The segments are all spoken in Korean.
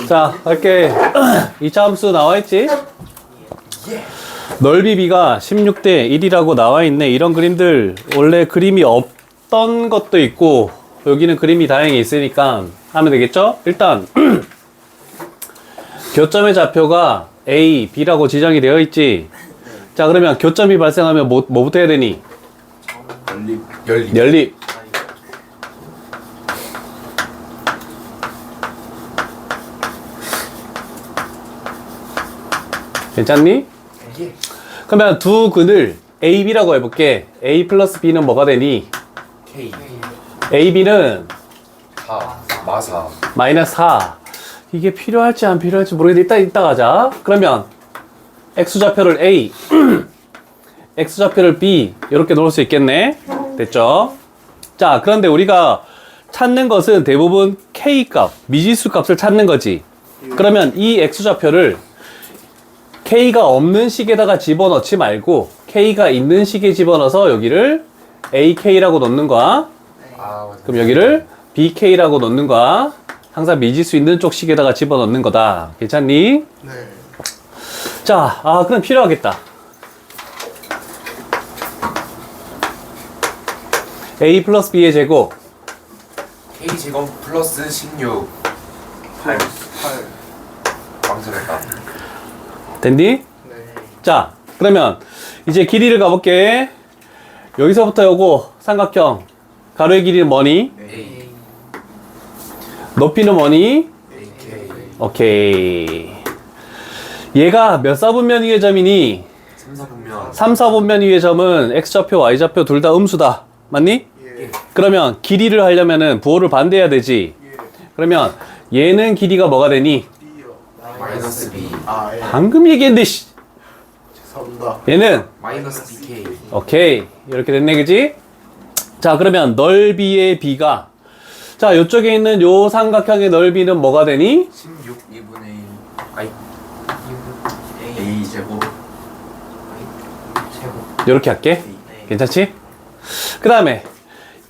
자, 할게. 2차 함수 나와있지? 넓이 b가 16대 1이라고 나와있네. 이런 그림들 원래 그림이 없던 것도 있고 여기는 그림이 다행히 있으니까 하면 되겠죠? 일단 교점의 좌표가 A, B라고 지정이 되어 있지. 자, 그러면 교점이 발생하면 뭐부터 해야 되니? 연립. 괜찮니? 예. 그러면 두 근을 A, B라고 해볼게. A 플러스 B는 뭐가 되니? K A, B는 4 마사 마이너스 4. 이게 필요할지 안 필요할지 모르겠는데 이따 가자. 그러면 X좌표를 A, X좌표를 B 이렇게 놓을 수 있겠네. 됐죠? 자, 그런데 우리가 찾는 것은 대부분 K값, 미지수 값을 찾는 거지. 그러면 이 X좌표를 K가 없는 식에다가 집어넣지 말고 K가 있는 식에 집어넣어서 여기를 AK라고 넣는 거야. 그럼 여기를 BK라고 넣는 거야. 항상 미지수 있는 쪽 식에다가 집어넣는 거다. 괜찮니? 네. 자, 그럼 필요하겠다. A 플러스 B의 제곱. K 제곱 플러스 16 8 망설였다. 됐니? 네. 자, 그러면 이제 길이를 가볼게. 여기서부터 요거 삼각형 가로의 길이는 뭐니? A 높이는 뭐니? AK 오케이. 얘가 몇 사분면 위의 점이니? 3사분면 3, 4분면 위의 점은 X좌표, Y좌표 둘 다 음수다. 맞니? 예. 그러면 길이를 하려면은 부호를 반대해야 되지. 예. 그러면 얘는 길이가 뭐가 되니? B요. 마이너스 B 아, 예. 방금 얘기했는데 씨. 죄송합니다. 얘는 마이너스 BK 오케이. 이렇게 됐네, 그지? 자, 그러면 넓이의 B가 자, 요쪽에 있는 요 삼각형의 넓이는 뭐가 되니? 16 2분의 1 아이 A 제곱 요렇게 할게. 괜찮지? 그 다음에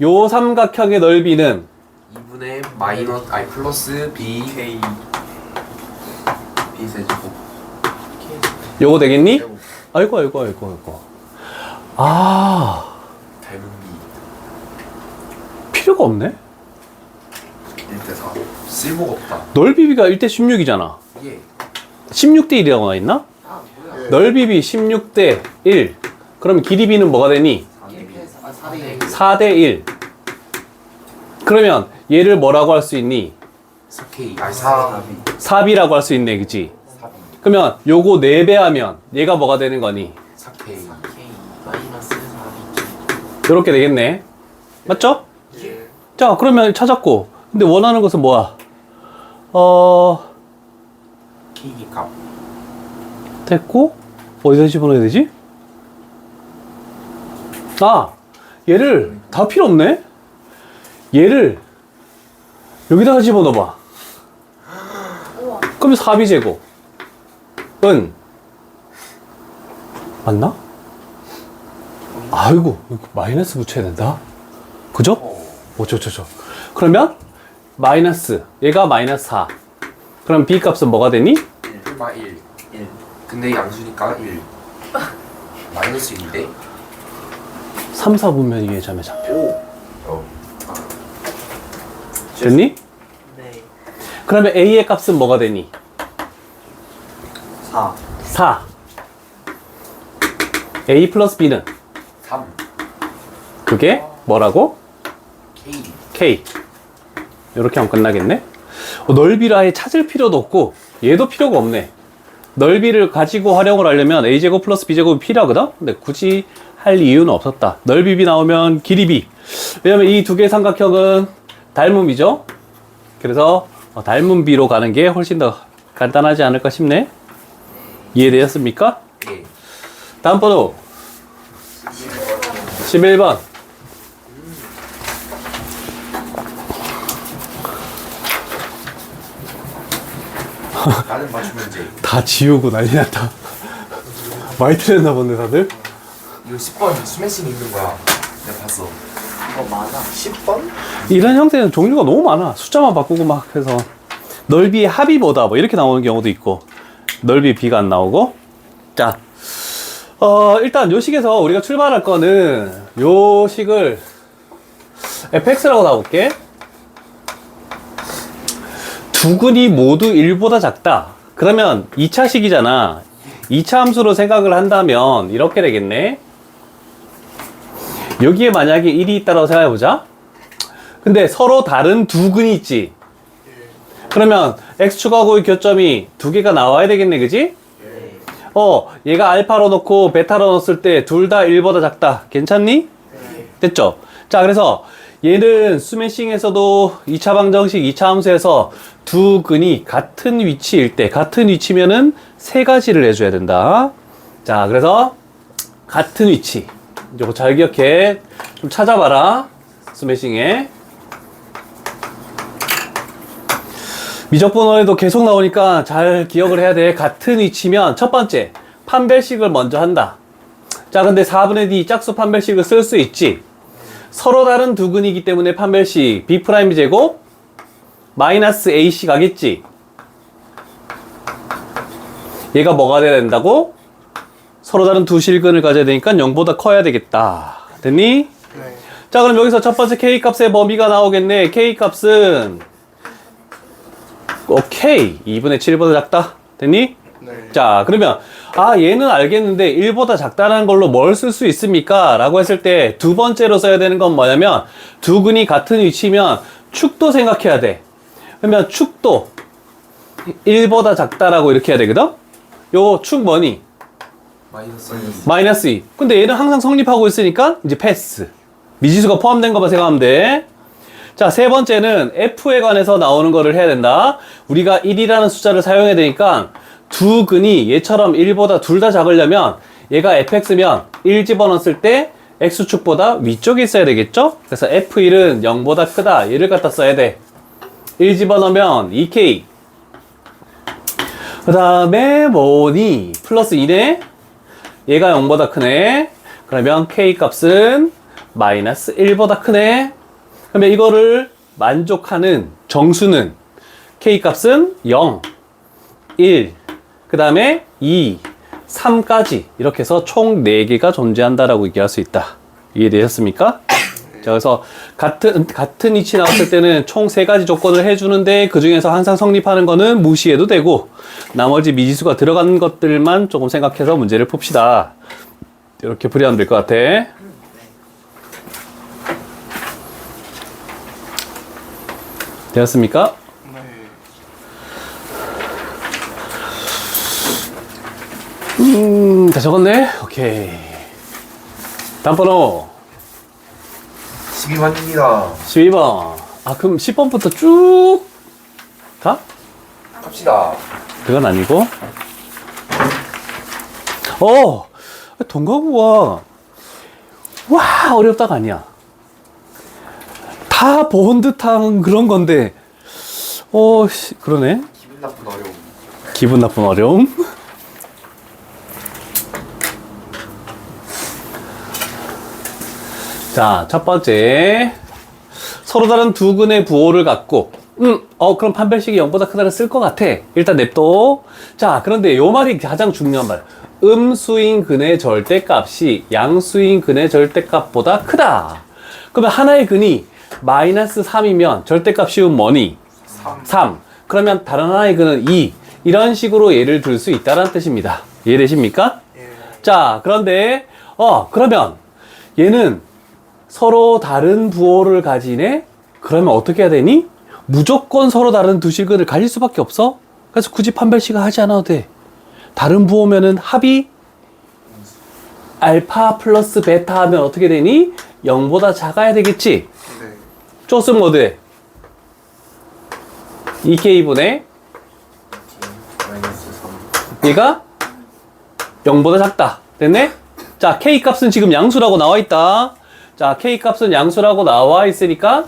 요 삼각형의 넓이는 2분의 마이너스 아이 플러스 B K B 세제곱 요거 되겠니? 제곱 아이고. 닮은 필요가 없네? B 1대4 쓸모가 없다. 넓이 B가 1대 16이잖아. 예 16대 1이라고 나와 있나? 예. 넓이 B 16대 1. 그럼 길이 B는 뭐가 되니? 4대 1. 그러면 얘를 뭐라고 할 수 있니? 4K 아니 4 4B라고 할 수 있네, 그치? 4B 그러면 요거 4배하면 얘가 뭐가 되는 거니? 4K 요렇게 되겠네. 맞죠? 예. 자, 그러면 찾았고. 근데 원하는 것은 뭐야? K 값 됐고, 어디다 집어넣어야 되지? 얘를 다 필요 없네? 얘를 여기다가 집어넣어봐. 그러면 4b제곱. 은. 맞나? 아이고, 이거 마이너스 붙여야 된다. 그죠? 어쩌. 그러면, 마이너스. 얘가 마이너스 4. 그럼 b 값은 뭐가 되니? 1 1 근데 양수니까 1 마이너스 1인데 3, 4분면 위의 점의 좌표. 어. 됐니? 네. 그러면 a의 값은 뭐가 되니? 4. 4. a 플러스 b는 3 그게 뭐라고? K k. 이렇게 하면 끝나겠네. 넓이를 아예 찾을 필요도 없고 얘도 필요가 없네. 넓이를 가지고 활용을 하려면 a제곱 플러스 b제곱이 필요하거든? 근데 굳이 할 이유는 없었다. 넓이 b 나오면 길이 b. 왜냐면 이 두 개의 삼각형은 닮음이죠. 그래서 닮은 b로 가는 게 훨씬 더 간단하지 않을까 싶네. 이해되셨습니까? 예 다음 번호 11번. 나는 맞춤 문제 다 지우고 난리 났다. 많이 틀렸나 본데 다들? 이거 10번 스매싱 있는 거야 내가 봤어 많아. 10번? 이런 형태는 종류가 너무 많아. 숫자만 바꾸고 막 해서. 넓이의 합이 뭐다 뭐 이렇게 나오는 경우도 있고 넓이 b가 안 나오고. 자, 일단 요 식에서 우리가 출발할 거는 요 식을 fx라고 나올게. 두 근이 모두 1보다 작다. 그러면 2차 식이잖아. 2차 함수로 생각을 한다면 이렇게 되겠네. 여기에 만약에 1이 있다고 생각해보자. 근데 서로 다른 두 근이 있지. 그러면 x축하고의 교점이 두 개가 나와야 되겠네, 그지? 얘가 알파로 넣고 베타로 넣었을 때 둘 다 1보다 작다. 괜찮니? 됐죠? 자, 그래서 얘는 스매싱에서도 2차 방정식, 2차 함수에서 두 근이 같은 위치일 때, 같은 위치면은 세 가지를 해줘야 된다. 자, 그래서 같은 위치. 이거 잘 기억해. 좀 찾아봐라. 스매싱에. 미적분원에도 계속 나오니까 잘 기억을 해야 돼. 같은 위치면 첫 번째, 판별식을 먼저 한다. 자, 근데 4분의 D 짝수 판별식을 쓸 수 있지. 서로 다른 두 근이기 때문에 판별식 B' 제곱 마이너스 AC 가겠지. 얘가 뭐가 돼야 된다고? 서로 다른 두 실근을 가져야 되니까 0보다 커야 되겠다. 됐니? 네. 자, 그럼 여기서 첫 번째 K 값의 범위가 나오겠네. K 값은 오케이 2분의 7보다 작다. 됐니? 네. 자, 그러면 얘는 알겠는데 1보다 작다는 걸로 뭘 쓸 수 있습니까? 라고 했을 때 두 번째로 써야 되는 건 뭐냐면 두 근이 같은 위치면 축도 생각해야 돼. 그러면 축도 1보다 작다라고 이렇게 해야 되거든? 요 축 뭐니? 마이너스 2. 근데 얘는 항상 성립하고 있으니까 이제 패스. 미지수가 포함된 것만 생각하면 돼. 자, 세 번째는 F에 관해서 나오는 거를 해야 된다. 우리가 1이라는 숫자를 사용해야 되니까 두 근이 얘처럼 1보다 둘 다 작으려면 얘가 fx면 1 집어넣었을 때 x축보다 위쪽에 있어야 되겠죠? 그래서 f1은 0보다 크다. 얘를 갖다 써야 돼. 1 집어넣으면 2k. 그 다음에 뭐니? 플러스 2네? 얘가 0보다 크네. 그러면 k 값은 마이너스 1보다 크네. 그러면 이거를 만족하는 정수는 k 값은 0, 1, 그 다음에 2, 3까지 이렇게 해서 총 4개가 존재한다라고 얘기할 수 있다. 이해되셨습니까? 자, 그래서 같은 위치 나왔을 때는 총 3가지 조건을 해주는데 그 중에서 항상 성립하는 거는 무시해도 되고 나머지 미지수가 들어간 것들만 조금 생각해서 문제를 풉시다. 이렇게 풀이하면 될 것 같아. 되었습니까? 다 적었네? 오케이. 다음 번호 12번입니다. 12번. 그럼 10번부터 쭉 가? 갑시다. 그건 아니고. 동가구가 와 어렵다가 아니야. 다 본 듯한 그런 건데 그러네. 기분 나쁜 어려움. 기분 나쁜 어려움. 자, 첫 번째. 서로 다른 두 근의 부호를 갖고, 그럼 판별식이 0보다 크다를 쓸 것 같아. 일단 냅둬. 자, 그런데 요 말이 가장 중요한 말. 음수인 근의 절대값이 양수인 근의 절대값보다 크다. 그러면 하나의 근이 마이너스 3이면 절대값이 뭐니? 3. 그러면 다른 하나의 근은 2. 이런 식으로 예를 들 수 있다는 뜻입니다. 이해되십니까? 예. 자, 그런데, 그러면 얘는 서로 다른 부호를 가지네? 그러면 어떻게 해야 되니? 무조건 서로 다른 두 실근을 가질 수밖에 없어? 그래서 굳이 판별식을 하지 않아도 돼. 다른 부호면은 합이 알파 플러스 베타 하면 어떻게 되니? 0보다 작아야 되겠지? 네. 쪼쓰면 뭐 돼? 2k분의 마이너스 3. 얘가 0보다 작다. 됐네? 자, k 값은 지금 양수라고 나와 있다. 자, k 값은 양수라고 나와 있으니까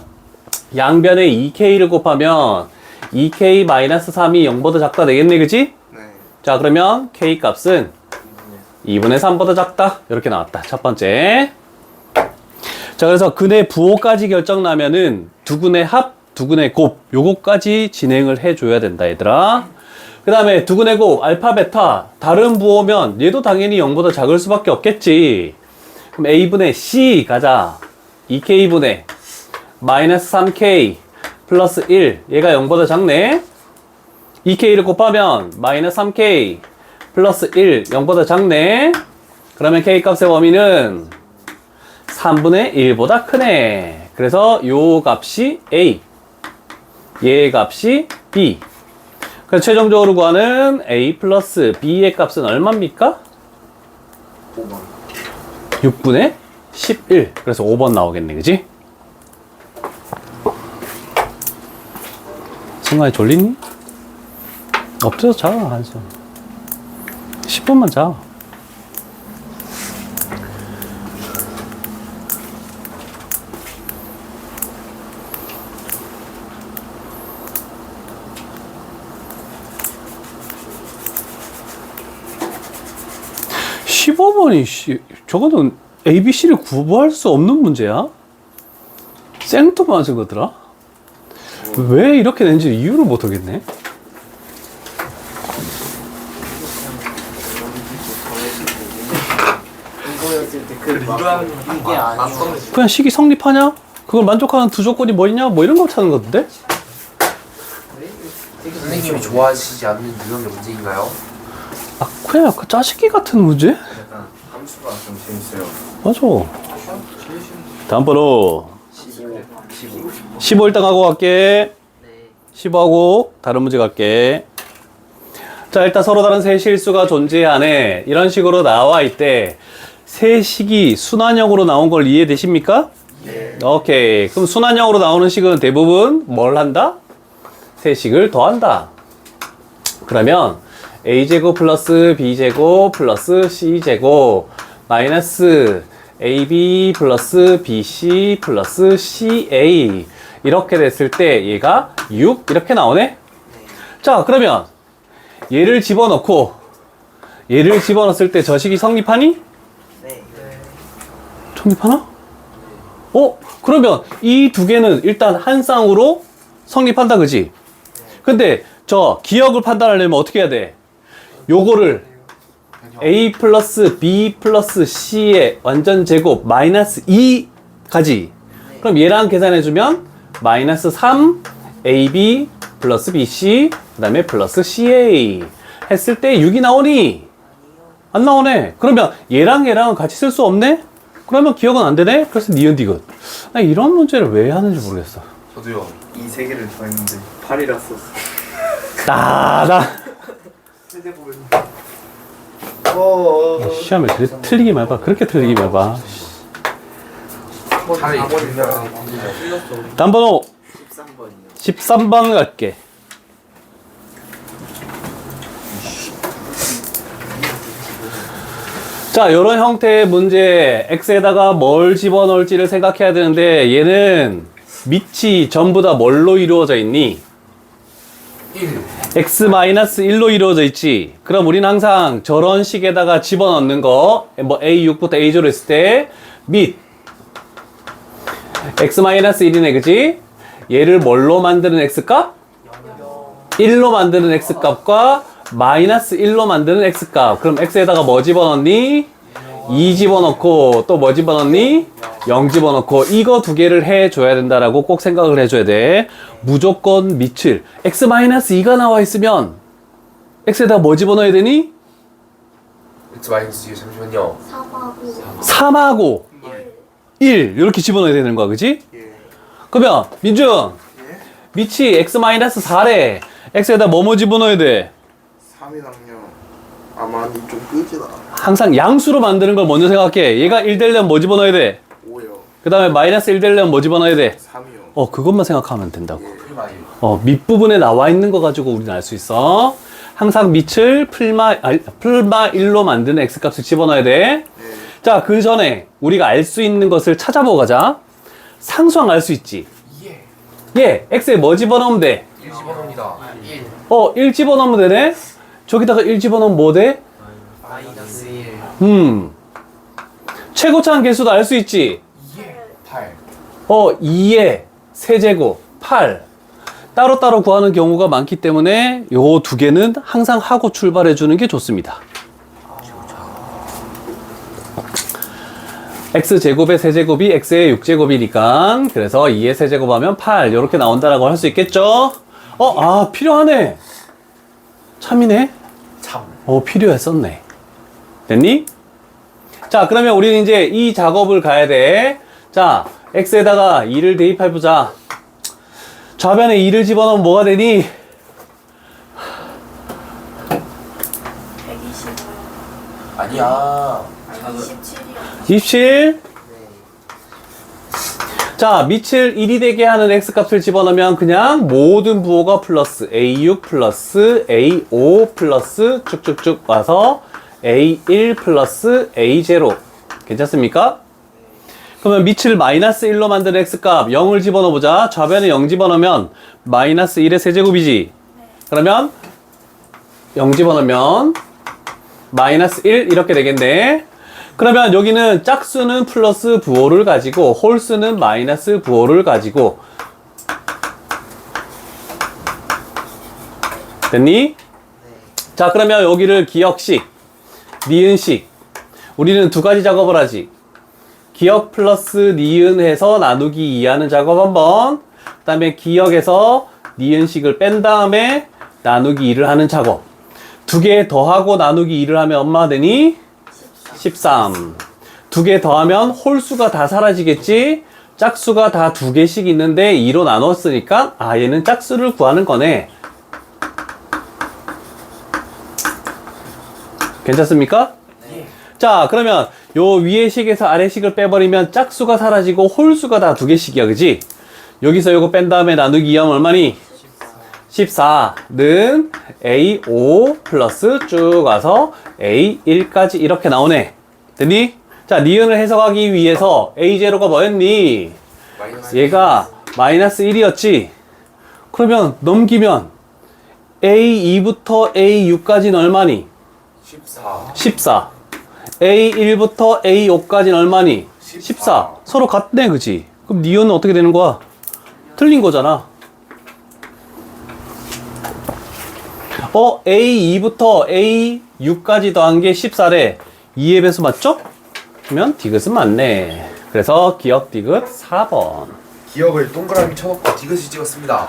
양변에 2k를 곱하면 2k-3이 0보다 작다 되겠네, 그치? 네. 자, 그러면 k 값은 2분의 3보다 작다. 이렇게 나왔다. 첫 번째. 자, 그래서 근의 부호까지 결정 나면은 두 근의 합, 두근의 곱 요거까지 진행을 해줘야 된다 얘들아. 그 다음에 두근의 곱 알파 베타 다른 부호면 얘도 당연히 0보다 작을 수밖에 없겠지. 그럼 a분의 c 가자. 2k분의 마이너스 3k 플러스 1 얘가 0보다 작네. 2k를 곱하면 마이너스 3k 플러스 1 0보다 작네. 그러면 k 값의 범위는 3분의 1보다 크네. 그래서 요 값이 a, 얘의 값이 b. 그래서 최종적으로 구하는 a 플러스 b의 값은 얼마입니까? 6분의 11. 그래서 5번 나오겠네, 그지? 승관이 졸리니? 엎드려서 자, 한숨. 10분만 자. 저거는 ABC를 구분할 수 없는 문제야? 생뚱맞은 거더라? 왜 이렇게 낸지 이유를 못하겠네? 이거였을 때그 이게 아니고 그냥 식이 성립하냐? 그걸 만족하는 두 조건이 뭐냐? 뭐 이런 거 찾는 건데? 선생님이 좋아하시지 않는 유형의 문제인가요? 아, 그냥 그 짜식기 같은 문제? 약간 함수가 좀 재밌어요. 맞아. 다음 번호 15. 15 일단 하고 갈게. 15하고 다른 문제 갈게. 자, 일단 서로 다른 세 실수가 존재하네. 이런 식으로 나와 있대. 세 식이 순환형으로 나온 걸 이해되십니까? 네. 오케이. 그럼 순환형으로 나오는 식은 대부분 뭘 한다? 세 식을 더한다. 그러면 a제곱 플러스 b제곱 플러스 c제곱 마이너스 ab 플러스 bc 플러스 ca 이렇게 됐을 때 얘가 6 이렇게 나오네. 자, 그러면 얘를 집어넣고 얘를 집어넣었을 때 저 식이 성립하니? 네. 성립하나? 그러면 이 두 개는 일단 한 쌍으로 성립한다, 그지? 근데 저 기억을 판단하려면 어떻게 해야 돼? 요거를 a 플러스 b 플러스 c의 완전 제곱 마이너스 2까지. 그럼 얘랑 계산해주면 마이너스 3 ab 플러스 bc 그 다음에 플러스 ca 했을 때 6이 나오니? 안 나오네. 그러면 얘랑 얘랑은 같이 쓸 수 없네? 그러면 기억은 안 되네? 그래서 니은디귿. 나 이런 문제를 왜 하는지 모르겠어. 저도요. 이 세 개를 더했는데 8이라 썼어. 세제 보면. 시험에 그래 틀리기 말봐. 그렇게 틀리기 말봐. 차라리 다음 번호 13번이요. 13번 갈게. 자, 요런 형태의 문제 X에다가 뭘 집어넣을지를 생각해야 되는데 얘는 밑이 전부 다 뭘로 이루어져 있니? 1. X-1로 이루어져 있지. 그럼 우리는 항상 저런 식에다가 집어넣는 거, 뭐 A6부터 A0로 했을 때 밑 X-1이네, 그지? 얘를 뭘로 만드는 X값? 1로 만드는 X값과 마이너스 1로 만드는 X값. 그럼 X에다가 뭐 집어넣니? 2 집어넣고 또 뭐 집어넣니? 0 집어넣고 이거 두 개를 해줘야 된다라고 꼭 생각을 해줘야 돼. 무조건 밑을 X-2가 나와 있으면 X에다가 뭐 집어넣어야 되니? X 마이너스 2 잠시만요. 3하고 1 이렇게 집어넣어야 되는 거야, 그지? 그러면 민준 밑이 X-4래. X에다 뭐 집어넣어야 돼? 3이랑요. 아마 좀 끄지다. 항상 양수로 만드는 걸 먼저 생각해. 얘가 1 되려면 뭐 집어넣어야 돼? 5요. 그 다음에 마이너스 1 되려면 뭐 집어넣어야 돼? 3이요. 그것만 생각하면 된다고. 프리마 1. 밑부분에 나와 있는 거 가지고 우리는 알 수 있어. 항상 밑을 풀마 1로 만드는 X값을 집어넣어야 돼. 자, 그 전에 우리가 알 수 있는 것을 찾아보고 가자. 상수항 알 수 있지? 예, X에 뭐 집어넣으면 돼? 1 집어넣습니다. 1. 1 집어넣으면 되네? 저기다가 1 집어넣으면 뭐 돼? 마이너스 1. 최고차항 개수도 알 수 있지? 8. 2의 세제곱 8. 따로따로 구하는 경우가 많기 때문에 요 두 개는 항상 하고 출발해 주는 게 좋습니다. x제곱의 세제곱이 x의 6제곱이니까 그래서 2의 세제곱하면 8 이렇게 나온다라고 할 수 있겠죠? 필요하네. 참이네. 참. 필요했었네. 됐니? 자, 그러면 우리는 이제 이 작업을 가야 돼. 자, x에다가 2를 대입해보자. 좌변에 2를 집어넣으면 뭐가 되니? 125요. 아니야. 아니 27이요. 27. 자, 밑을 1이 되게 하는 x값을 집어넣으면 그냥 모든 부호가 플러스 a6 플러스 a5 플러스 쭉쭉쭉 와서 a1 플러스 a0. 괜찮습니까? 그러면 밑을 마이너스 1로 만드는 x값 0을 집어넣어보자. 좌변에 0 집어넣으면 마이너스 1의 세제곱이지. 그러면 0 집어넣으면 마이너스 1 이렇게 되겠네. 그러면 여기는 짝수는 플러스 부호를 가지고 홀수는 마이너스 부호를 가지고 됐니? 자, 그러면 여기를 기역식, 니은식 우리는 두 가지 작업을 하지. 기역 플러스 니은 해서 나누기 2 하는 작업 한번, 그 다음에 기역에서 니은식을 뺀 다음에 나누기 2를 하는 작업. 두 개 더하고 나누기 2를 하면 얼마 되니? 13. 두 개 더하면 홀수가 다 사라지겠지? 짝수가 다 두 개씩 있는데 2로 나눴으니까 얘는 짝수를 구하는 거네. 괜찮습니까? 자, 그러면 요 위의 식에서 아래 식을 빼버리면 짝수가 사라지고 홀수가 다 두 개씩이야, 그지? 여기서 요거 뺀 다음에 나누기 2하면 얼마니? 14는 A5 플러스 쭉 와서 A1까지 이렇게 나오네. 됐니? 자, 니은을 해석하기 위해서 A0가 뭐였니? 얘가 마이너스 1이었지? 그러면 넘기면 A2부터 A6까지는 얼마니? 14. 14. A1부터 A5까지는 얼마니? 14. 서로 같네, 그지? 그럼 니은은 어떻게 되는 거야? 틀린 거잖아. A2부터 A6까지 더한 게 14래. 2의 배수 맞죠? 그러면 디귿은 맞네. 그래서 기억 디귿 4번. 기억을 동그라미 쳐놓고 디귿이 찍었습니다.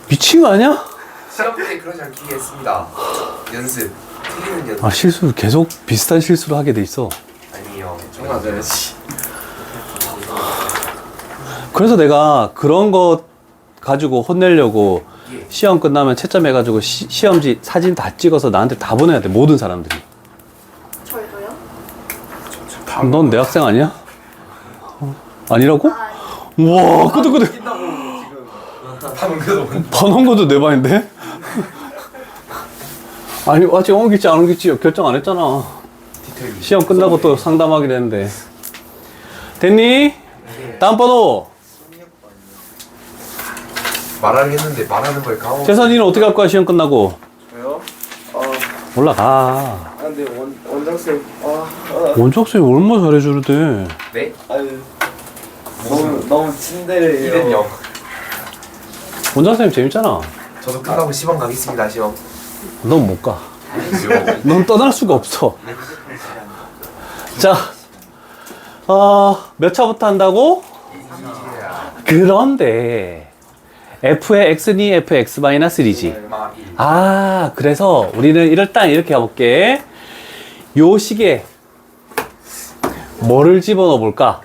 미친 거 아니야? 시험 때 그러지 않기 위해 했습니다. 연습. 틀리는 연습. 실수 계속 비슷한 실수를 하게 돼 있어. 아니에요. 좀 맞아야지. 그래서 내가 그런 거 가지고 혼내려고 시험 끝나면 채점 해가지고 시험지 사진 다 찍어서 나한테 다 보내야 돼. 모든 사람들이. 저희도요? 넌 내 학생 아니야? 아니라고? 우와, 끄덕끄덕. 방금 그래도 반한 것도 내 반인데? 아니, 아직 옮길지 안 옮길지 결정 안 했잖아. 디테일이. 시험 끝나고 또 상담하기로 했는데. 됐니? 다음 번호. 말하긴 했는데 말하는 걸 까먹었어. 재선이는 어떻게 할 거야, 시험 끝나고? 저요? 올라가. 근데 원장쌤 원작쌤이 얼마나 잘해주는데. 네? 아유 너무 친데레예요. 2는 0. 원작쌤 재밌잖아. 저도 끝나고 시험 가겠습니다. 시험. 넌 못 가. 넌 떠날 수가 없어. 자, 몇 차부터 한다고? 그런데 f의 x니 f의 x-1이지. 그래서 우리는 일단 이렇게 가볼게. 요 식에 뭐를 집어넣어 볼까?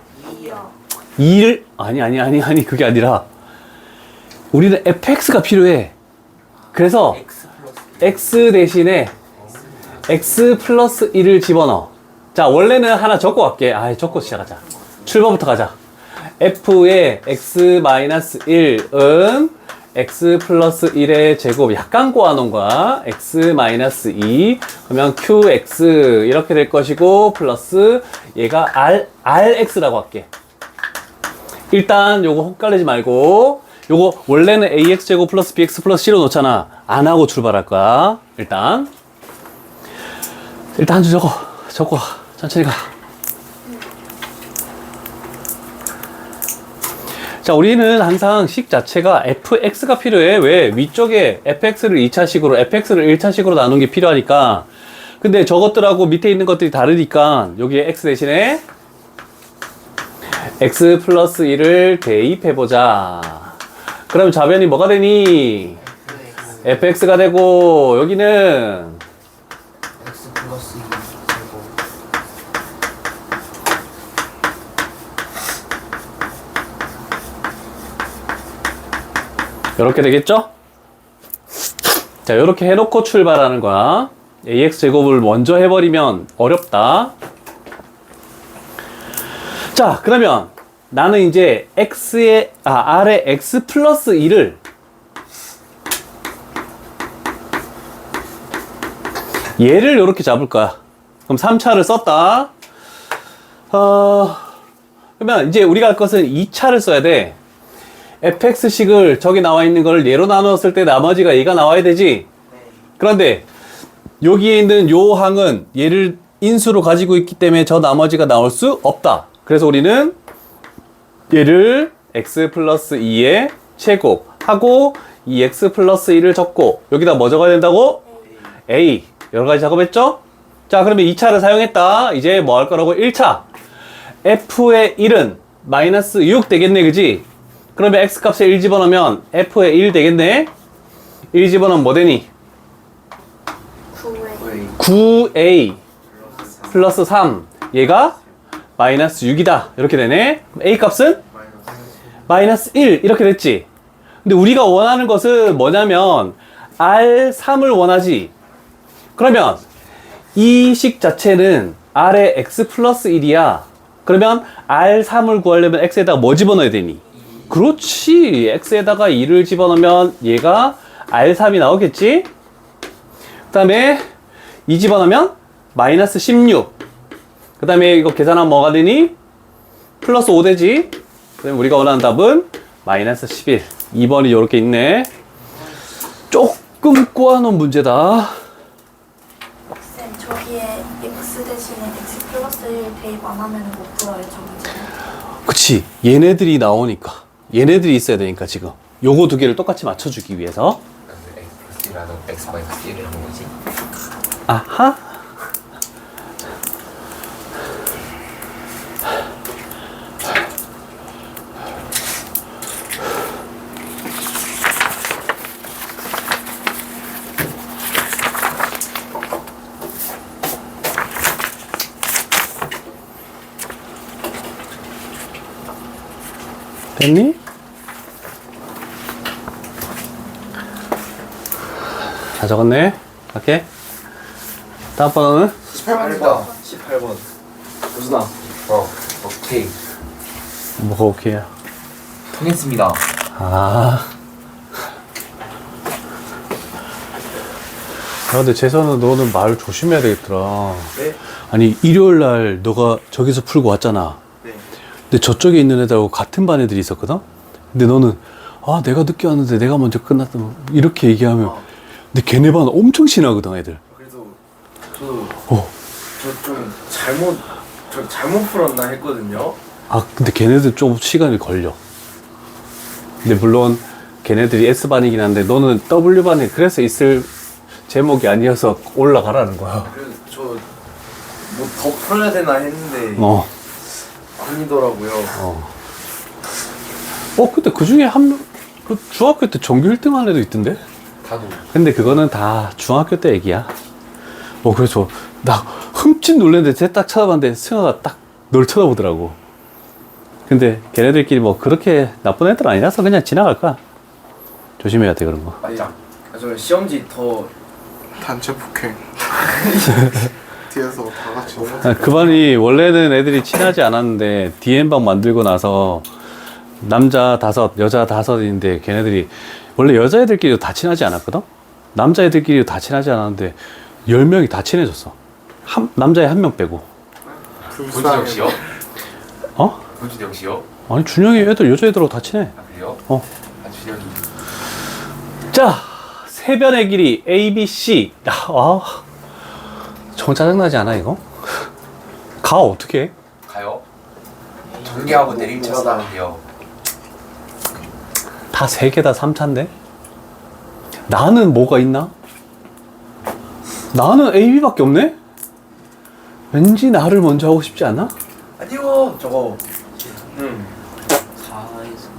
2를 아니 그게 아니라 우리는 fx가 필요해. 그래서 x 대신에 x 플러스 1을 집어넣어. 자, 원래는 하나 적고 갈게. 적고 시작하자. 출발부터 가자. f의 x-1은 x 플러스 1의 제곱 약간 꼬아놓은 거야. x-2 그러면 qx 이렇게 될 것이고 플러스 얘가 rx라고 할게. 일단 요거 헛갈리지 말고 요거 원래는 ax제곱 플러스 bx 플러스 c로 놓잖아. 안 하고 출발할 거야. 일단 한 줄 적어 천천히 가. 자, 우리는 항상 식 자체가 fx가 필요해. 왜? 위쪽에 fx를 2차식으로, fx를 1차식으로 나눈 게 필요하니까. 근데 저것들하고 밑에 있는 것들이 다르니까 여기에 x 대신에 x 플러스 1을 대입해보자. 그럼 좌변이 뭐가 되니? fx가 되고, 여기는 x 플러스 2 제곱. 이렇게 되겠죠? 자, 이렇게 해놓고 출발하는 거야. ax제곱을 먼저 해버리면 어렵다. 자, 그러면 나는 이제 R에 x 플러스 1을 얘를 이렇게 잡을 거야. 그럼 3차를 썼다. 그러면 이제 우리가 할 것은 2차를 써야 돼. fx식을 저기 나와 있는 걸 얘로 나누었을 때 나머지가 얘가 나와야 되지. 그런데 여기에 있는 요 항은 얘를 인수로 가지고 있기 때문에 저 나머지가 나올 수 없다. 그래서 우리는 얘를 x 플러스 2의 제곱 하고 이 x 플러스 1을 적고 여기다 뭐 적어야 된다고? a. 여러 가지 작업했죠? 자, 그러면 2차를 사용했다. 이제 뭐 할 거라고? 1차. f의 1은 마이너스 6 되겠네, 그지? 그러면 x 값에 1 집어넣으면 f의 1 되겠네? 1 집어넣으면 뭐 되니? 9회 9a 플러스 3. 얘가 마이너스 6이다. 이렇게 되네. 그럼 a 값은? 마이너스 1. 이렇게 됐지? 근데 우리가 원하는 것은 뭐냐면 R3을 원하지. 그러면 이 식 자체는 R에 x 플러스 1이야. 그러면 R3을 구하려면 x에다가 뭐 집어넣어야 되니? 그렇지. x에다가 2를 집어넣으면 얘가 R3이 나오겠지? 그 다음에 2 집어넣으면 마이너스 16. 그 다음에 이거 계산하면 뭐가 되니? 플러스 5 되지? 그럼 우리가 원하는 답은 마이너스 11. 2번이 이렇게 있네. 조금 꼬아놓은 문제다. 쌤 저기에 x 대신에 x 플러스 1 대입 안 하면 못 풀어요 저 문제는. 그치. 얘네들이 나오니까. 얘네들이 있어야 되니까 지금. 요거 두 개를 똑같이 맞춰주기 위해서. x 플러스 1하고 x 마이너스 1을 하는 거지. 아하. 됐니? 다 적었네. 갈게. 다음 번호는? 18번이다. 18번. 무슨아? 오케이. 뭐가 오케이야? 통했습니다. 아. 야, 근데 재선은 너는 말 조심해야 되겠더라. 네? 아니, 일요일 날 너가 저기서 풀고 왔잖아. 네. 근데 저쪽에 있는 애들하고 같은 반 애들이 있었거든? 근데 너는, 아, 내가 늦게 왔는데 내가 먼저 끝났다. 이렇게 얘기하면. 근데 걔네 반 엄청 친하거든, 애들. 그래도 어. 저 잘못 풀었나 했거든요. 아, 근데 걔네들 좀 시간이 걸려. 근데 물론 걔네들이 S반이긴 한데 너는 W반이 그래서 있을 제목이 아니어서 올라가라는 거야. 그래서 저 뭐 더 풀어야 되나 했는데 어. 아니더라고요. 근데 그 중에 한 명, 그 중학교 때 전교 1등 한 애도 있던데? 다도. 근데 그거는 다 중학교 때 얘기야. 그래서 나 흠칫 놀랐는데 쟤 딱 쳐다봤는데 승아가 딱 널 쳐다보더라고. 근데 걔네들끼리 뭐 그렇게 나쁜 애들 아니라서 그냥 지나갈 거야. 조심해야 돼, 그런 거. 맞자. 저 시험지 더 단체 폭행. 뒤에서 다 같이 그 반이 원래는 애들이 친하지 않았는데 DM방 만들고 나서 남자 5, 여자 5인데 걔네들이 원래 여자애들끼리도 다 친하지 않았거든? 남자애들끼리도 다 친하지 않았는데 10명이 다 친해졌어. 남자애 1명 빼고. 본준영 씨요? 어? 본준영 씨요? 아니, 준영이 애들 여자애들하고 다 친해. 아 그래요? 어. 아 준영이. 자, 세변의 길이 A, B, C. 정말 짜증나지 않아, 이거? 가, 어떻게 해? 가요? 전개하고 내림차서 하는데요. 다 세 개 다 3차인데? 나는 뭐가 있나? 나는 AB밖에 없네? 왠지 나를 먼저 하고 싶지 않아? 아니요 저거 4에서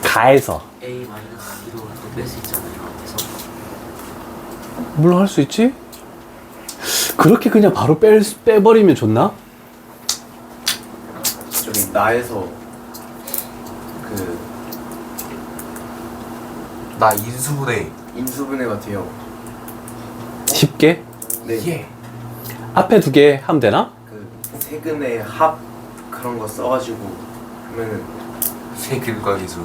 가에서 A-B로 또 뺄 수 있잖아요. 그래서 물론 할 수 있지? 그렇게 그냥 바로 빼버리면 좋나? 저기 나에서 그 나 인수분해. 인수분해가 돼요. 쉽게? 네. 예. 앞에 두 개 하면 되나? 그 세근의 합 그런 거 써가지고 하면은 세근과 기술.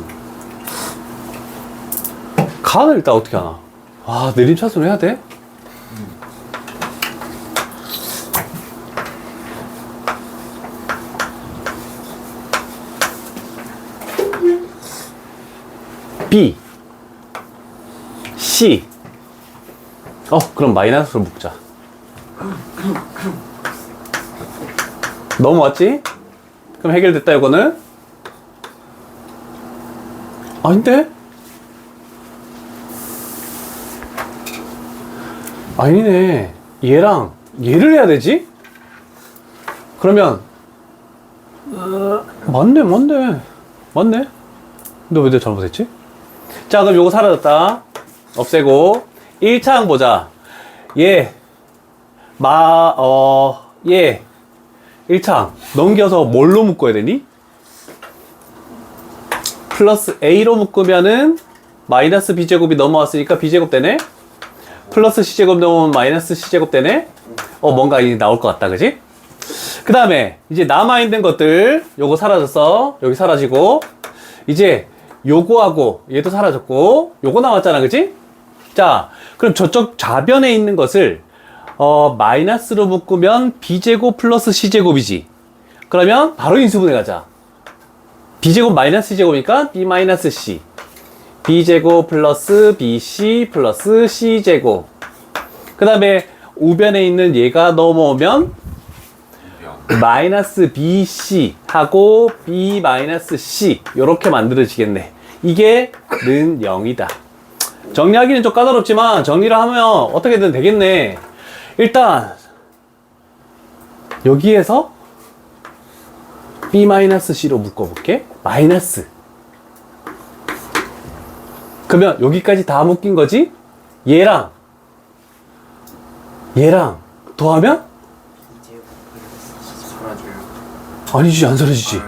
가는 일단 어떻게 하나? 와, 내림차순 해야 돼? B C 그럼 마이너스로 묶자. 넘어왔지? 그럼 해결됐다 이거는? 아닌데? 아니네. 얘랑 얘를 해야 되지? 그러면 맞네. 근데 왜 내가 잘못했지? 자, 그럼 요거 사라졌다. 없애고 1차항 보자. 얘 1차항 넘겨서 뭘로 묶어야 되니? 플러스 A로 묶으면은 마이너스 B제곱이 넘어왔으니까 B제곱 되네? 플러스 C제곱 넘으면 마이너스 C제곱 되네? 뭔가 이제 나올 것 같다, 그지? 그 다음에 이제 남아있는 것들 요거 사라졌어. 여기 사라지고 이제 요거하고 얘도 사라졌고 요거 남았잖아, 그지? 자, 그럼 저쪽 좌변에 있는 것을 마이너스로 묶으면 B제곱 플러스 C제곱이지. 그러면 바로 인수분해 가자. B제곱 마이너스 C제곱이니까 B 마이너스 C, B제곱 플러스 BC 플러스 C제곱. 그 다음에 우변에 있는 얘가 넘어오면 마이너스 BC 하고 B 마이너스 C 요렇게 만들어지겠네. 이게 는 0이다. 정리하기는 좀 까다롭지만 정리를 하면 어떻게든 되겠네. 일단 여기에서 B 마이너스 C로 묶어볼게. 마이너스. 그러면 여기까지 다 묶인 거지? 얘랑 더하면? 사라져요. 아니지, 안 사라지지.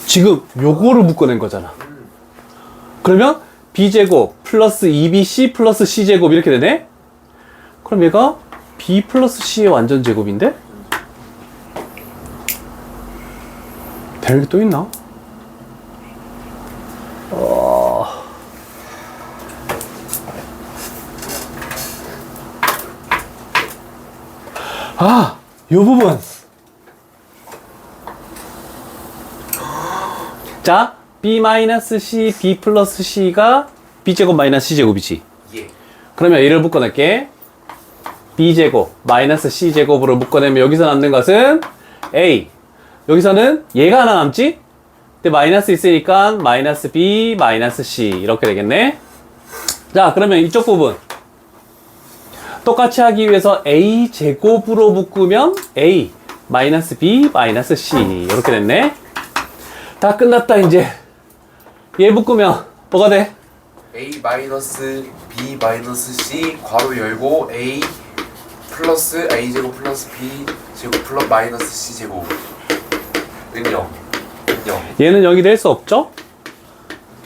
지금 요거를 묶어낸 거잖아. 그러면 B제곱 플러스 2BC 플러스 C제곱 이렇게 되네? 그럼 얘가 B 플러스 C의 완전 제곱인데? 되는 게 또 있나? 요 부분. 자, B-C, B 플러스 C가 B제곱 마이너스 C제곱이지. 예. 그러면 얘를 묶어낼게. B제곱 마이너스 C제곱으로 묶어내면 여기서 남는 것은 A. 여기서는 얘가 하나 남지? 근데 마이너스 있으니까 마이너스 B, 마이너스 C 이렇게 되겠네. 자, 그러면 이쪽 부분 똑같이 하기 위해서 A 제곱으로 묶으면 A 마이너스 B, 마이너스 C 이렇게 됐네. 다 끝났다. 이제 얘 묶으면 뭐가 돼? A 마이너스 B 마이너스 C 괄호 열고 A 플러스 A 제곱 플러스 B 제곱 플러스 마이너스 C 제곱 은영. 얘는 0이 될 수 없죠?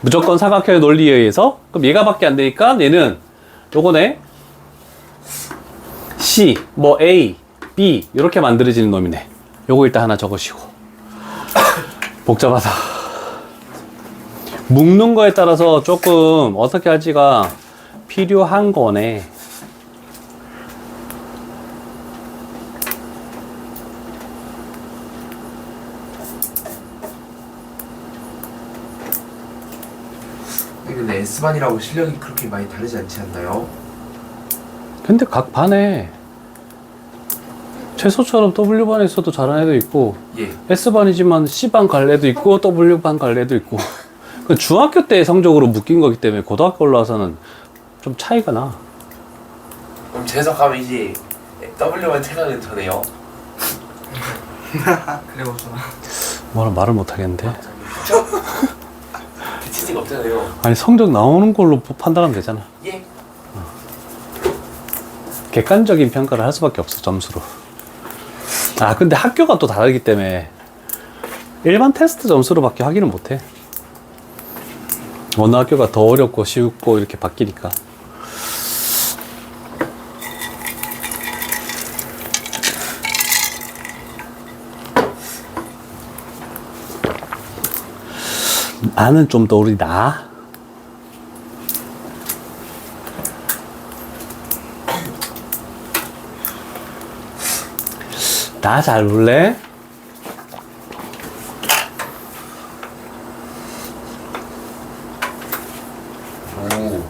무조건 삼각형의 논리에 의해서. 그럼 얘가 밖에 안 되니까 얘는 요거네. C, A, B 이렇게 만들어지는 놈이네. 요거 일단 하나 적으시고. 복잡하다. 묶는 거에 따라서 조금 어떻게 할지가 필요한 거네. 근데 S반이라고 실력이 그렇게 많이 다르지 않지 않나요? 근데 각 반에 최소처럼 W반에 있어도 잘하는 애도 있고 예. S반이지만 C반 갈 애도 있고 W반 갈 애도 있고 중학교 때 성적으로 묶인 거기 때문에 고등학교 올라와서는 좀 차이가 나. 그럼 재석하면 이제 W만 생각은 전해요. 그래 보잖아. 뭐라 말을 못 하겠는데. 그쵸? 대치지가 없잖아요. 아니 성적 나오는 걸로 판단하면 되잖아. 예. 객관적인 평가를 할 수밖에 없어, 점수로. 아 근데 학교가 또 다르기 때문에 일반 테스트 점수로밖에 확인을 못해. 어느 학교가 더 어렵고 쉽고 이렇게 바뀌니까. 나는 좀 더 우리 나. 나 잘 볼래? 오.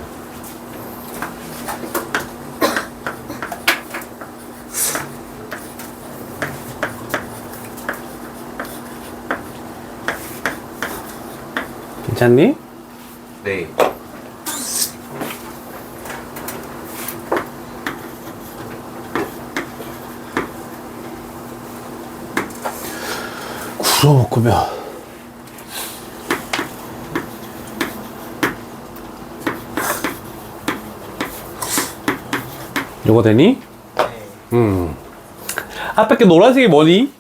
괜찮니? 네. 구워 먹으면 요거 되니? 네. 앞에 게 노란색이 뭐니?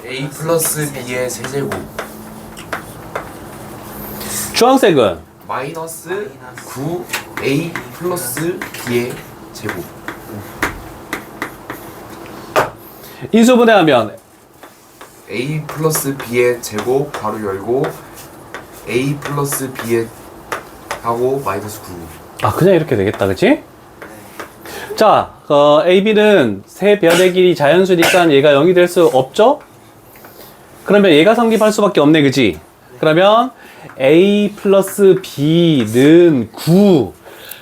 A 플러스 B의 세제곱 주황색은? 마이너스 9 A 플러스 B의 제곱. 인수분해하면 A 플러스 B의 제곱 바로 열고 A 플러스 B의 하고 마이너스 9. 아 그냥 이렇게 되겠다, 그치? 자, AB는 세 변의 길이 자연수니까 얘가 0이 될 수 없죠? 그러면 얘가 성립할 수밖에 없네, 그치? 그러면 A 플러스 B는 9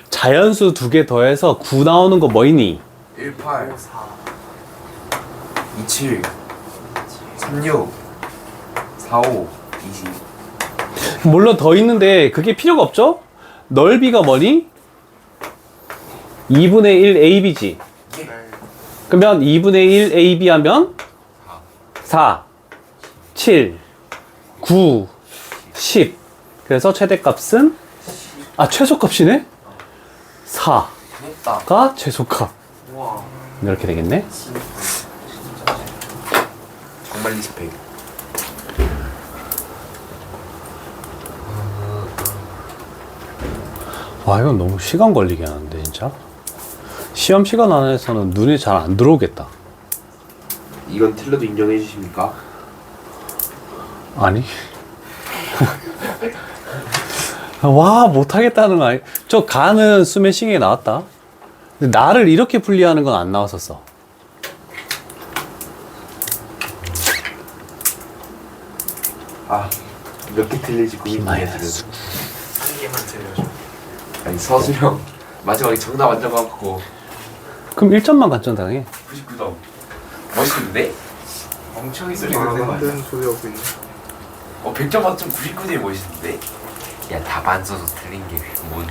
자연수 두 개 더해서 9 나오는 거 뭐이니? 18 27 36 45 20. 물론 더 있는데 그게 필요가 없죠? 넓이가 뭐니? 2분의 1 AB지. 그러면 2분의 1 AB 하면 4, 7, 9, 10. 그래서 최대값은 최소값이네? 4가 됐다. 최소값. 와. 이렇게 되겠네. 정말 리스펙. 와 이건 너무 시간 걸리게 하는데 진짜. 시험 시간 안에서는 눈에 잘 안 들어오겠다. 이건 틀려도 인정해 주십니까? 아니. 와 못하겠다는 말. 저 가는 스매싱에 나왔다. 근데 나를 이렇게 분리하는 건 안 나왔었어. 몇 개 틀릴지 고민이야 지금. 한 개만 들려줘. 아니 서수령 마지막에 정답 안 적어갖고 그럼 1점만 감점당해. 99점. 멋있는데? 멍청이 아, 소리가 되는 거 아니야? 만드는 소리 하고 있네. 100점 만점 99점이 멋있는데? 야, 답 안 써서 틀린 게 뭔?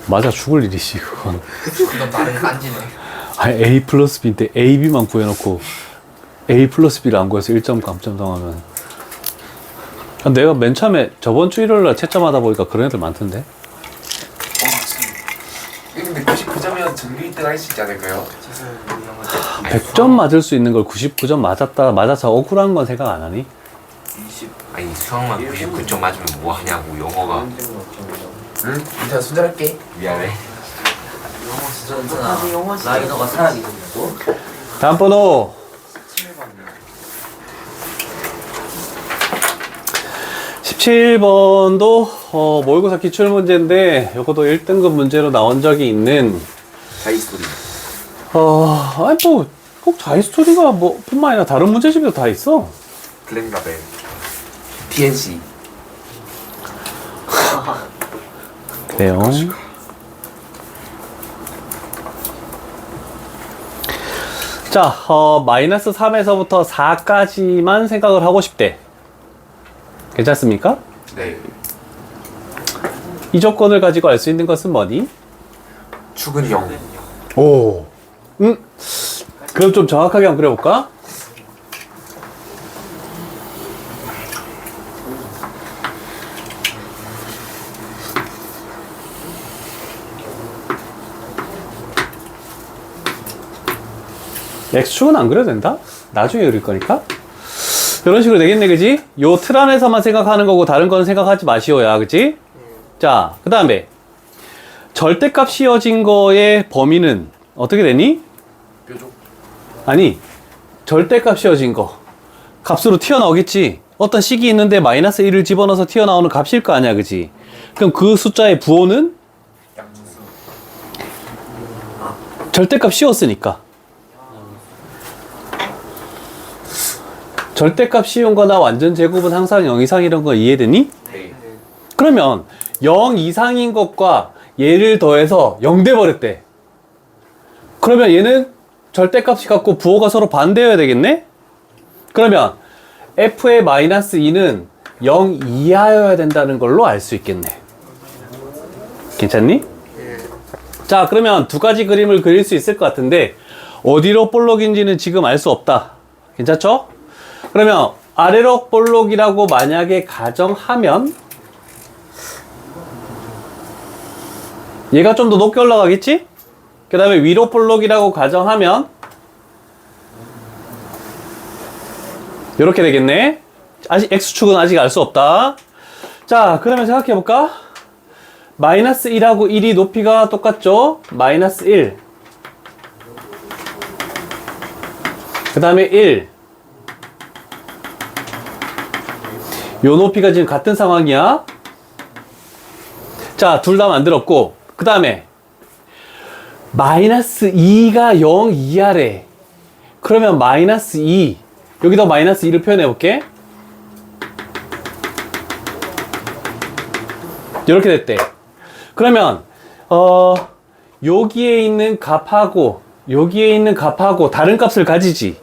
맞아 죽을 일이지 그건. 그건 나를 깐지네. 아니 A 플러스 B인데 A, B만 구해놓고 A 플러스 B를 안 구해서 1점 감점당하면. 내가 맨 처음에 저번 주 일요일날 채점하다 보니까 그런 애들 많던데. 근데 99점이면 전교 1등 할 수 있지 않을까요? 죄송해요. 이 형은 100점 맞을 수 있는 걸 99점 맞아서 억울한 건 생각 안 하니? 20. 아니, 수학만 99점 맞으면 뭐 하냐고, 영어가. 응? 일단 손절할게. 미안해. 영어 진짜 라이너가 사라지고 다음 번호 17번도 모의고사 기출문제인데 이것도 1등급 문제로 나온 적이 있는 자이스토리. 아니 꼭 자이스토리가 뭐 뿐만 아니라 다른 문제집에도 다 있어. 글렌가벨. PNC. 그래요. 자, 마이너스 3에서부터 4까지만 생각을 하고 싶대. 괜찮습니까? 네. 이 조건을 가지고 알 수 있는 것은 뭐니? 축은 0. 오. 그럼 좀 정확하게 한번 그려볼까? X축은 안 그려도 된다? 나중에 그릴 거니까. 이런 식으로 되겠네, 그지? 요 틀 안에서만 생각하는 거고 다른 거는 생각하지 마시오야, 그지? 자, 그 다음에 절대값 씌워진 거의 범위는 어떻게 되니? 뾰족. 아니, 절대값 씌워진 거 값으로 튀어나오겠지. 어떤 식이 있는데 마이너스 1을 집어넣어서 튀어나오는 값일 거 아니야, 그지? 그럼 그 숫자의 부호는 양수수. 절대값 씌웠으니까. 절대값 씌운 거나 완전 제곱은 항상 0 이상 이런 거 이해되니? 네. 그러면 0 이상인 것과 얘를 더해서 0 돼버렸대. 그러면 얘는 절대값이 같고 부호가 서로 반대여야 되겠네? 그러면 f의 마이너스 2는 0 이하여야 된다는 걸로 알 수 있겠네. 괜찮니? 자, 그러면 두 가지 그림을 그릴 수 있을 것 같은데 어디로 볼록인지는 지금 알 수 없다. 괜찮죠? 그러면 아래로 볼록이라고 만약에 가정하면 얘가 좀 더 높게 올라가겠지? 그 다음에 위로 볼록이라고 가정하면 이렇게 되겠네. 아직 X축은 아직 알 수 없다. 자, 그러면 생각해 볼까? 마이너스 1하고 1이 높이가 똑같죠? 마이너스 1. 그 다음에 1. 요 높이가 지금 같은 상황이야. 자, 둘 다 만들었고, 그 다음에 마이너스 2가 0 이하래. 그러면 마이너스 2, 여기다 마이너스 2를 표현해 볼게. 이렇게 됐대. 그러면 여기에 있는 값하고 여기에 있는 값하고 다른 값을 가지지.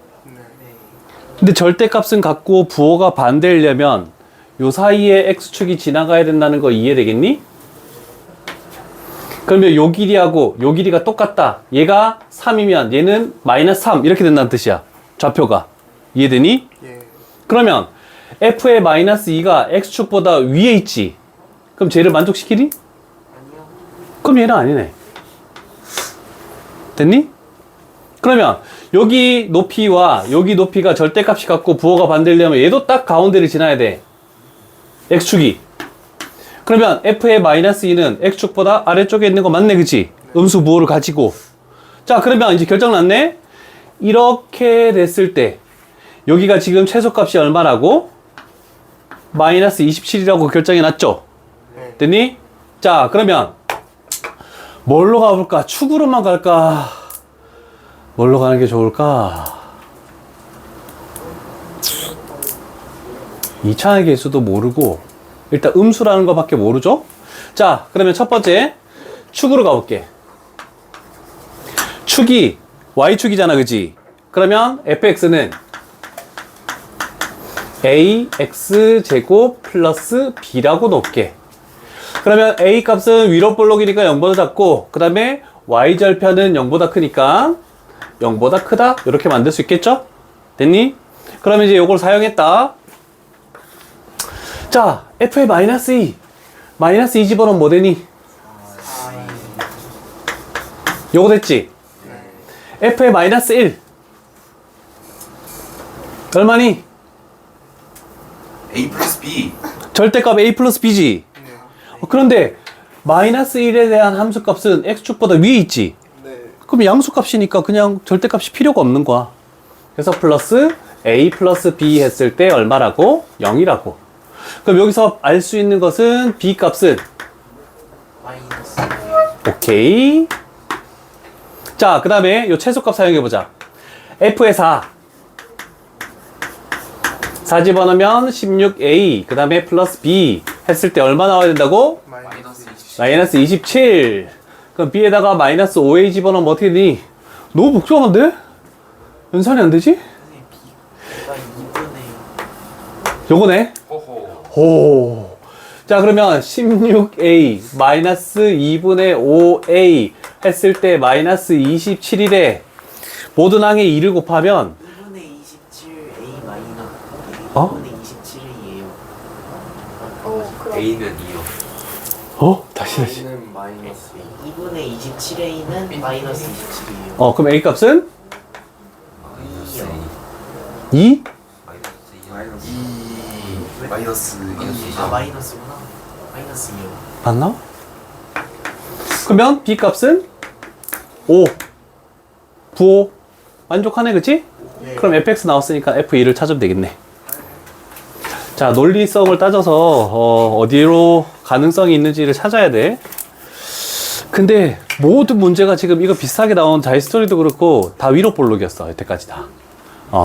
근데 절대값은 같고 부호가 반대이려면 요 사이에 x축이 지나가야 된다는 거 이해되겠니? 그러면 요 길이하고 요 길이가 똑같다. 얘가 3이면 얘는 마이너스 3 이렇게 된다는 뜻이야. 좌표가. 이해되니? 예. 그러면 f의 마이너스 2가 x축보다 위에 있지. 그럼 쟤를 만족시키니? 그럼 얘는 아니네. 됐니? 그러면 여기 높이와 여기 높이가 절대값이 같고 부호가 반대려면 얘도 딱 가운데를 지나야 돼. x축이. 그러면 f의 마이너스 2는 x축보다 아래쪽에 있는 거 맞네, 그치? 음수 부호를 가지고. 자, 그러면 이제 결정 났네? 이렇게 됐을 때 여기가 지금 최소값이 얼마라고? 마이너스 27이라고 결정이 났죠? 됐니? 자, 그러면 뭘로 가볼까? 축으로만 갈까? 뭘로 가는 게 좋을까? 2차의 개수도 모르고 일단 음수라는 것밖에 모르죠? 자, 그러면 첫 번째 축으로 가볼게. 축이 y축이잖아, 그지? 그러면 fx는 ax 제곱 플러스 b라고 놓을게. 그러면 a 값은 위로 볼록이니까 0보다 작고, 그 다음에 y절편은 0보다 크니까 0보다 크다, 이렇게 만들 수 있겠죠? 됐니? 그러면 이제 이걸 사용했다. 자, f의 마이너스 2 집어넣으면 뭐 되니? 요거 됐지? f의 마이너스 1 얼마니? A 플러스 B. 절대값 a 플러스 b지. 그런데 마이너스 1에 대한 함수값은 x축보다 위에 있지. 그럼 양수값이니까 그냥 절대값이 필요가 없는 거야. 그래서 플러스 a 플러스 b 했을 때 얼마라고? 0이라고. 그럼 여기서 알 수 있는 것은 b 값은 마이너스. 오케이. 자, 그 다음에 요 최소값 사용해보자. f의 4 집어넣으면 16a 그 다음에 플러스 b 했을 때 얼마 나와야 된다고? 마이너스 27. 마이너스 27. 그럼 b에다가 마이너스 5a 집어넣으면 어떻게 되니? 너무 복잡한데? 연산이 안 되지? B가 2분의 요거네. 호호. 오. 자, 그러면 16a 마이너스 2분의 5a 했을 때 마이너스 27이래. 모든 항에 2를 곱하면 2분의 27A 마이너 어? 2분의 27A예요. 그럼 A는 2요. 다시. A는 마이너스 2분의 27A는 마이너스 27이에요. 그럼 a 값은 마이너스 2? 2. 마이너스 2. 2 마이너스 2. 아 마이너스구나. 마이너스요. 맞나? 그러면 b 값은 5. 부호 만족하네, 그치? 네. 그럼 fx 나왔으니까 f2를 찾으면 되겠네. 자, 논리성을 따져서 어디로 가능성이 있는지를 찾아야 돼. 근데 모든 문제가 지금 이거 비슷하게 나온 자이스토리도 그렇고 다 위로 볼록이었어, 여태까지 다.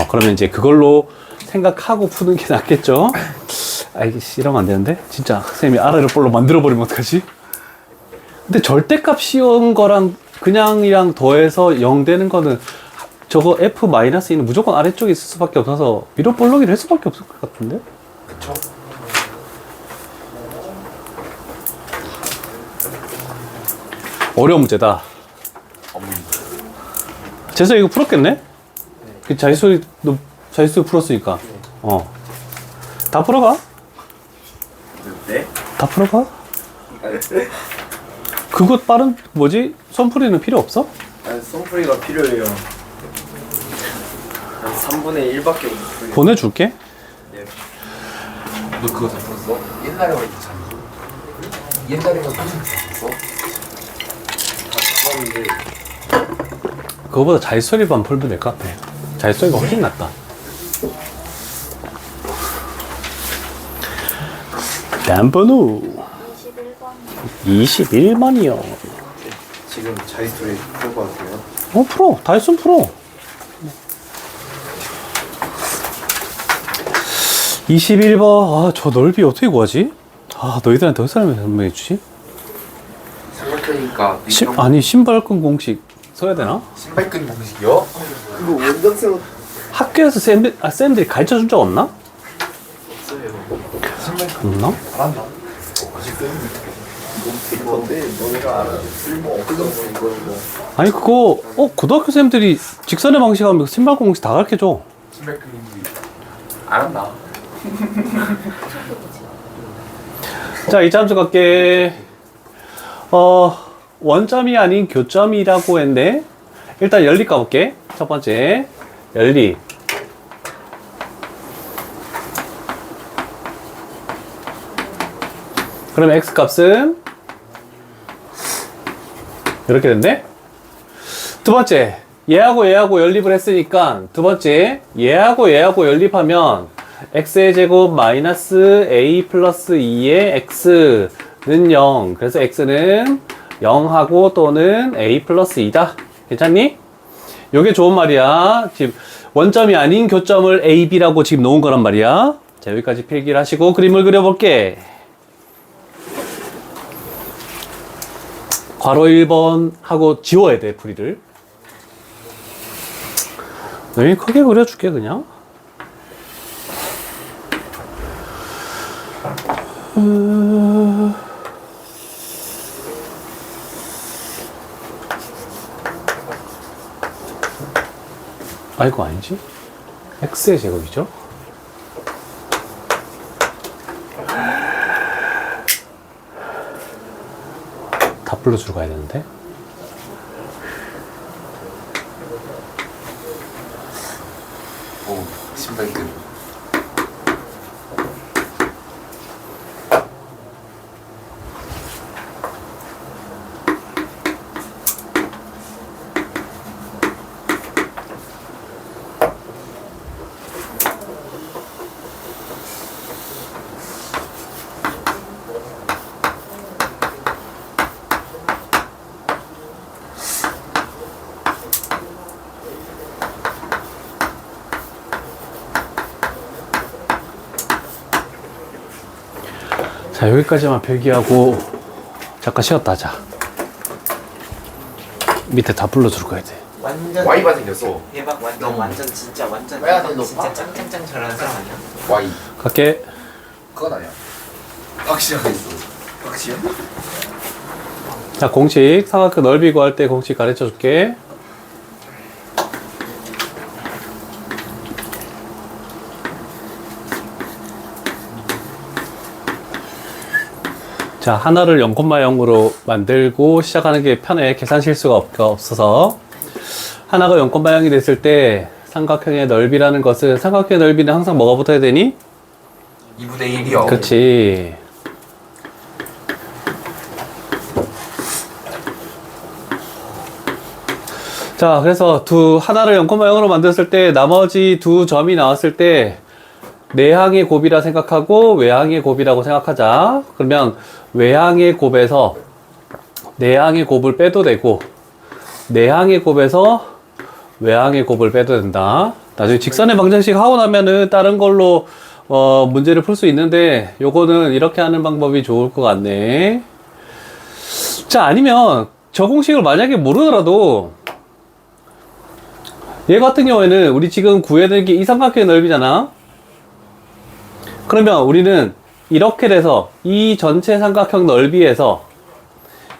그러면 이제 그걸로 생각하고 푸는 게 낫겠죠? 이게 이러면 안 되는데? 진짜 쌤이 아래로 볼록 만들어버리면 어떡하지? 근데 절대값 씌운 거랑 그냥이랑 더해서 0 되는 거는 저거 f-2는 무조건 아래쪽에 있을 수밖에 없어서 위로 볼록이를 할 수밖에 없을 것 같은데? 그쵸? 어려운 문제다. 재서 이거 풀었겠네? 그 자기소리, 너 자기소리 풀었으니까. 다 풀어가? 네? 다 풀어가? 그거 빠른, 손풀이는 필요 없어? 아니 솜프리가 필요해요. 한 3분의 1밖에 못 보내줄게. 너 그거 다 풀었어? 옛날에 만 잘. 옛날에 만 풀었어? 풀었는데 그거보다 자기소리만 풀면 될 것 같아. 자기소리가 훨씬 낫다. 다음 번호 21번 21번이요. 지금 자이스토리 풀고 왔어요. 풀어. 다 했으면 풀어. 21번. 저 넓이 어떻게 구하지? 너희들한테 어디서 설명해 주지? 생각해보니까 아니, 신발끈 공식 써야 되나? 신발끈 공식이요? 그거 원장쌤 학교에서 쌤들이 가르쳐 준 적 없나? 신발끈 없나? 알았나? 뭔데 너네가 알아. 쓸모 없어 이거. 아니, 그거, 고등학교 쌤들이 직선의 방식 하면 신발 공식 다 가르쳐 줘. 신발끈 알았나? 자, 이제 함수 갈게. 원점이 아닌 교점이라고 했네. 일단 연립 가볼게. 첫 번째, 연립. 그럼 x 값은 이렇게 됐네. 두 번째, 얘하고 얘하고 연립을 했으니까 두 번째, 얘하고 얘하고 연립하면 x의 제곱 마이너스 a 플러스 2의 x는 0. 그래서 x는 0하고 또는 a 플러스 2다. 괜찮니? 요게 좋은 말이야. 지금 원점이 아닌 교점을 a, b라고 지금 놓은 거란 말이야. 자, 여기까지 필기를 하시고 그림을 그려볼게. 괄호 1번 하고 지워야 돼, 풀이를. 여기 크게 그려줄게, 그냥. 이거 아니지? x의 제곱이죠? 다 불러주러 가야 되는데. 오, 신발끈. 자, 여기까지만 필기하고 잠깐 쉬었다 하자. 밑에 다 불러줄 거야 돼. 완전 Y가 생겼어. 대박 완전 완전 진짜 완전 왜안 대박 높아? 진짜 짱짱짱 잘하는 사람 아니야? Y. 갈게. 그건 아니야. 확실하겠어. 확실? 자, 공식 삼각형 넓이 구할 때 공식 가르쳐 줄게. 자, 하나를 0,0으로 만들고 시작하는 게 편해. 계산 실수가 없어서. 하나가 0,0이 됐을 때 삼각형의 넓이라는 것은, 삼각형의 넓이는 항상 뭐가 붙어야 되니? 2분의 1이요. 그치. 자, 그래서 하나를 0,0으로 만들었을 때 나머지 두 점이 나왔을 때 내항의 곱이라 생각하고 외항의 곱이라고 생각하자. 그러면 외항의 곱에서 내항의 곱을 빼도 되고 내항의 곱에서 외항의 곱을 빼도 된다. 나중에 직선의 방정식 하고 나면은 다른 걸로 문제를 풀 수 있는데 요거는 이렇게 하는 방법이 좋을 것 같네. 자, 아니면 저 공식을 만약에 모르더라도 얘 같은 경우에는 우리 지금 구해야 되는 게 이 삼각형의 넓이잖아. 그러면 우리는 이렇게 돼서 이 전체 삼각형 넓이에서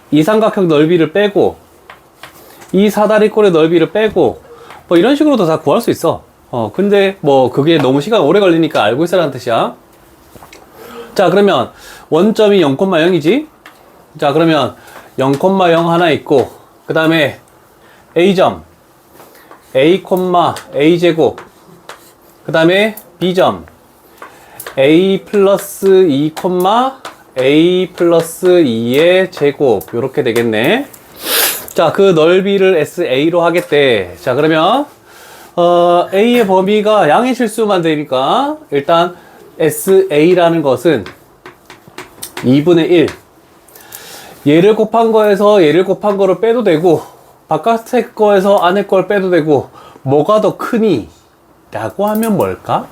이 삼각형 넓이를 빼고 이 사다리꼴의 넓이를 빼고 뭐 이런 식으로도 다 구할 수 있어. 근데 뭐 그게 너무 시간 오래 걸리니까 알고 있으라는 뜻이야. 자, 그러면 원점이 0,0이지. 자, 그러면 0,0 하나 있고 그 다음에 A점 A, A제곱 그 다음에 B점 A 플러스 2, A 플러스 2의 제곱 요렇게 되겠네. 자, 그 넓이를 SA로 하겠대. 자, 그러면 A의 범위가 양의 실수만 되니까 일단 SA라는 것은 2분의 1 얘를 곱한 거에서 얘를 곱한 거를 빼도 되고 바깥의 거에서 안의 걸 빼도 되고 뭐가 더 크니? 라고 하면 뭘까?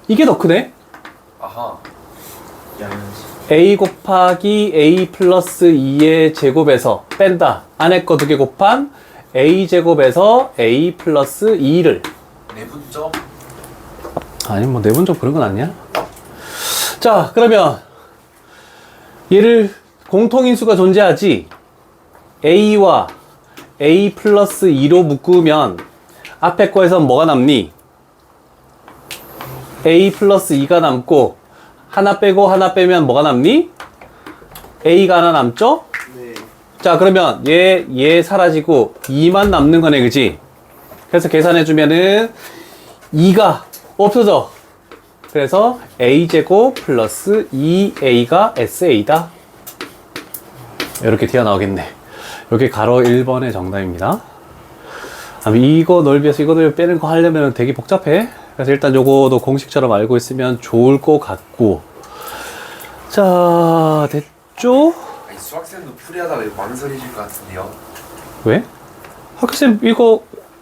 이게 더 크네? 아하. A 곱하기 A 플러스 2의 제곱에서 뺀다. 안의 거 2개 곱한 A 제곱에서 A 플러스 2를. 내분점? 아니, 뭐, 내분적 그런 건 아니야? 자, 그러면 얘를 공통인수가 존재하지. A와 A 플러스 2로 묶으면 앞에 거에선 뭐가 남니? A 플러스 2가 남고 하나 빼고 하나 빼면 뭐가 남니? A가 하나 남죠? 네. 자, 그러면 얘 사라지고 2만 남는 거네, 그지? 그래서 계산해주면은 2가 없어져. 그래서 A제곱 플러스 2A가 SA다. 이렇게 튀어나오겠네. 이게 가로 1번의 정답입니다. 이거 넓이에서 이거 넓이 빼는 거 하려면 되게 복잡해. 그래서 일단 요거도 공식처럼 알고 있으면 좋을 것 같고. 자, 됐죠? 아니, 수학생도 풀이하다가 이거 망설이실 것 같은데요. 왜? 학교쌤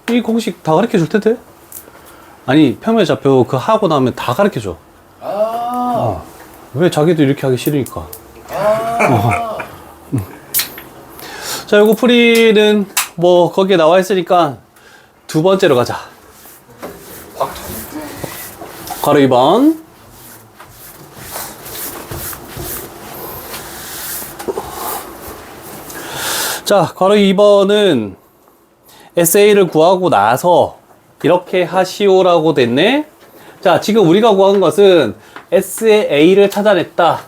이 공식 다 가르쳐 줄 텐데? 아니, 평면 좌표 그 하고 나면 다 가르쳐 줘. 왜 자기도 이렇게 하기 싫으니까. 자, 요거 풀이는 뭐 거기에 나와 있으니까 두 번째로 가자. 가로 2번. 자, 가로 2번은 SA를 구하고 나서 이렇게 하시오라고 됐네. 자, 지금 우리가 구한 것은 S의 A를 찾아냈다.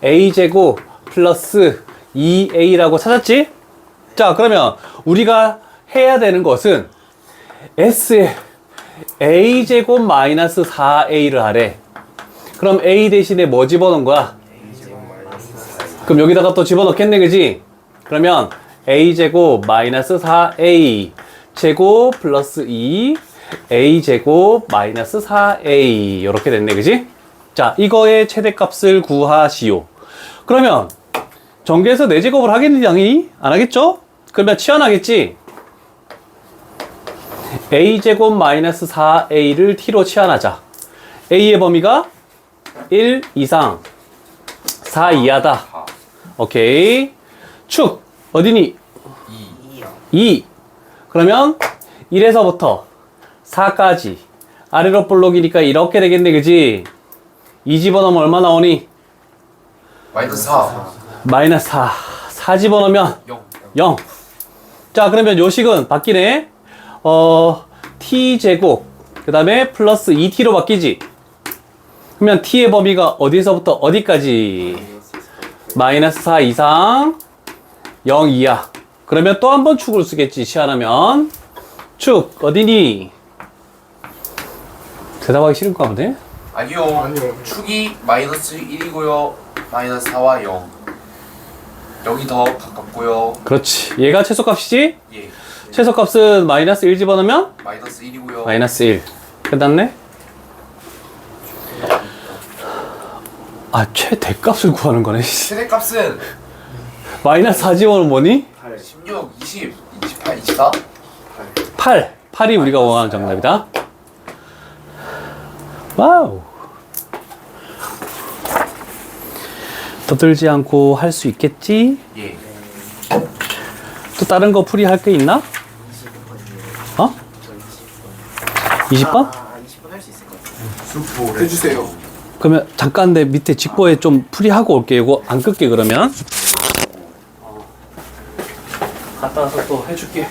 A제곱 플러스 2A라고 찾았지? 자, 그러면 우리가 해야 되는 것은 S의 A제곱 마이너스 4A를 하래. 그럼 A 대신에 뭐 집어넣은 거야? 그럼 여기다가 또 집어넣겠네, 그지? 그러면 A제곱 마이너스 4A 제곱 플러스 2 A제곱 마이너스 4A 이렇게 됐네, 그지? 자, 이거의 최대값을 구하시오. 그러면 전개해서 4제곱을 하겠니, 당연히? 안 하겠죠? 그러면 치환하겠지? A제곱 마이너스 4A를 T로 치환하자. A의 범위가 1 이상 4 이하다. 오케이. 축 어디니? 2. 그러면 1에서부터 4까지 아래로 볼록이니까 이렇게 되겠네, 그지? 2 집어넣으면 얼마 나오니? 마이너스 4. 마이너스 4. 4 집어넣으면 0. 0. 자, 그러면 요식은 바뀌네. t제곱, 그 다음에 플러스 2t로 바뀌지. 그러면 t의 범위가 어디서부터 어디까지? 마이너스 4 이상, 0 이하. 그러면 또 한 번 축을 쓰겠지, 시안하면. 축, 어디니? 대답하기 싫은가 보네? 아니요. 아니요. 축이 마이너스 1이고요. 마이너스 4와 0. 0이 더 가깝고요. 그렇지. 얘가 최소값이지? 예. 최소값은 마이너스 1 집어넣으면? 마이너스 1이고요. 마이너스 1. 끝났네? 아, 최대값을 구하는 거네. 최대값은 마이너스 4 집어넣으면 뭐니? 16, 20, 28, 24. 8. 8이 우리가 원하는 정답이다. 와우. 떠들지 않고 할 수 있겠지? 예. 또 다른 거 풀이할 게 있나? 어? 20번? 아 20분 할 수 있을 것 같아요. 수포 해주세요. 그러면 잠깐 내 밑에 직보에 좀 풀이하고 올게. 이거 안 끌게 그러면. 갔다 와서 또 해줄게.